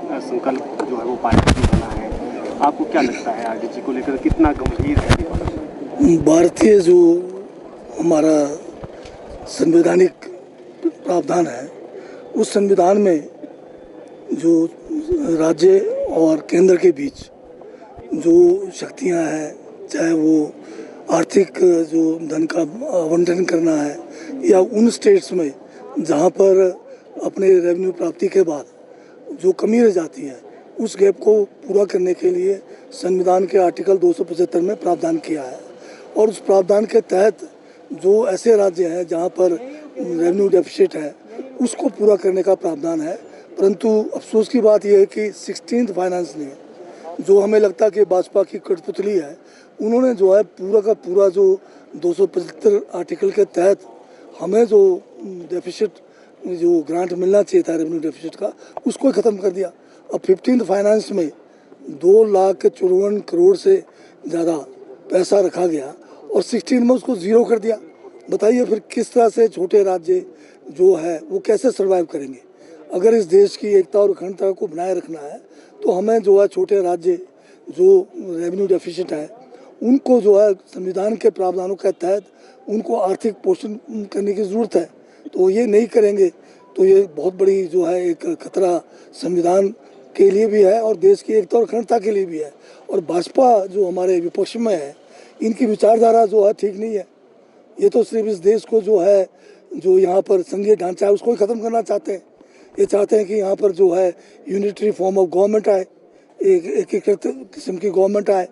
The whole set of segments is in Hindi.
संकल्प जो है वो पार्टी की बना है, आपको क्या लगता है आरडीजी को लेकर कितना गंभीर है? भारतीय जो हमारा संवैधानिक प्रावधान है, उस संविधान में जो राज्य और केंद्र के बीच जो शक्तियां हैं, चाहे वो आर्थिक जो धन का आवंटन करना है या उन स्टेट्स में जहां पर अपने रेवेन्यू प्राप्ति के बाद जो कमी रह जाती है, उस गैप को पूरा करने के लिए संविधान के आर्टिकल 275 में प्रावधान किया है। और उस प्रावधान के तहत जो ऐसे राज्य हैं जहां पर रेवेन्यू डेफिसिट है, उसको पूरा करने का प्रावधान है। परंतु अफसोस की बात यह है कि 16th फाइनेंस ने, जो हमें लगता है कि भाजपा की कठपुतली है, उन्होंने जो है पूरा का पूरा जो 275 आर्टिकल के तहत हमें जो डेफिसिट जो ग्रांट मिलना चाहिए था रेवेन्यू डेफिसिट का, उसको ही ख़त्म कर दिया। अब 15th फाइनेंस में 2,54 करोड़ से ज़्यादा पैसा रखा गया और 16 में उसको ज़ीरो कर दिया। बताइए फिर किस तरह से छोटे राज्य जो है वो कैसे सर्वाइव करेंगे। अगर इस देश की एकता और अखंडता को बनाए रखना है तो हमें जो है छोटे राज्य जो रेवेन्यू डेफिसिट है, उनको जो है संविधान के प्रावधानों के तहत उनको आर्थिक पोषण करने की ज़रूरत है। तो ये नहीं करेंगे तो ये बहुत बड़ी जो है एक खतरा संविधान के लिए भी है और देश की एकता और अखंडता के लिए भी है। और भाजपा जो हमारे विपक्ष में है, इनकी विचारधारा जो है ठीक नहीं है। ये तो सिर्फ इस देश को जो है, जो यहाँ पर संघीय ढांचा है, उसको ही ख़त्म करना चाहते हैं। ये चाहते हैं कि यहाँ पर जो है यूनिटरी फॉर्म ऑफ गवर्नमेंट आए, एकीकृत किस्म की गवर्नमेंट आए।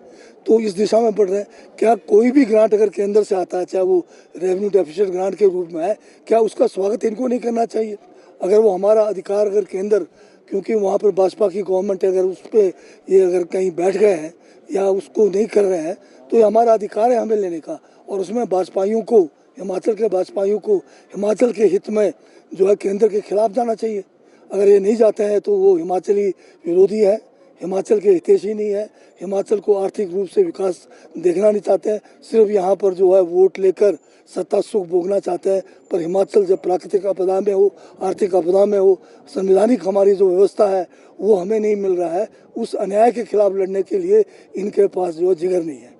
तो इस दिशा में बढ़ रहे हैं। क्या कोई भी ग्रांट अगर केंद्र से आता है, चाहे वो रेवेन्यू डेफिसिट ग्रांट के रूप में है, क्या उसका स्वागत इनको नहीं करना चाहिए? अगर वो हमारा अधिकार, अगर केंद्र, क्योंकि वहाँ पर भाजपा की गवर्नमेंट है, अगर उस पर ये अगर कहीं बैठ गए हैं या उसको नहीं कर रहे हैं, तो ये हमारा अधिकार है हमें लेने का। और उसमें भाजपाइयों को, हिमाचल के भाजपाइयों को हिमाचल के हित में जो है केंद्र के खिलाफ जाना चाहिए। अगर ये नहीं जाते हैं तो वो हिमाचली विरोधी है, हिमाचल के हितैषी नहीं है, हिमाचल को आर्थिक रूप से विकास देखना नहीं चाहते हैं, सिर्फ यहाँ पर जो है वोट लेकर सत्ता सुख भोगना चाहते हैं। पर हिमाचल जब प्राकृतिक आपदा में हो, आर्थिक आपदा में हो, संवैधानिक हमारी जो व्यवस्था है वो हमें नहीं मिल रहा है, उस अन्याय के खिलाफ लड़ने के लिए इनके पास जो है जिगर नहीं है।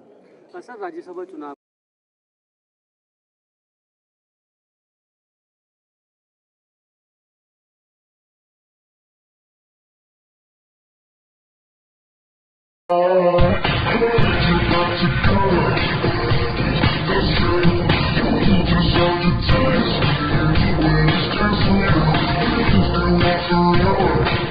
सर, राज्यसभा चुनाव Just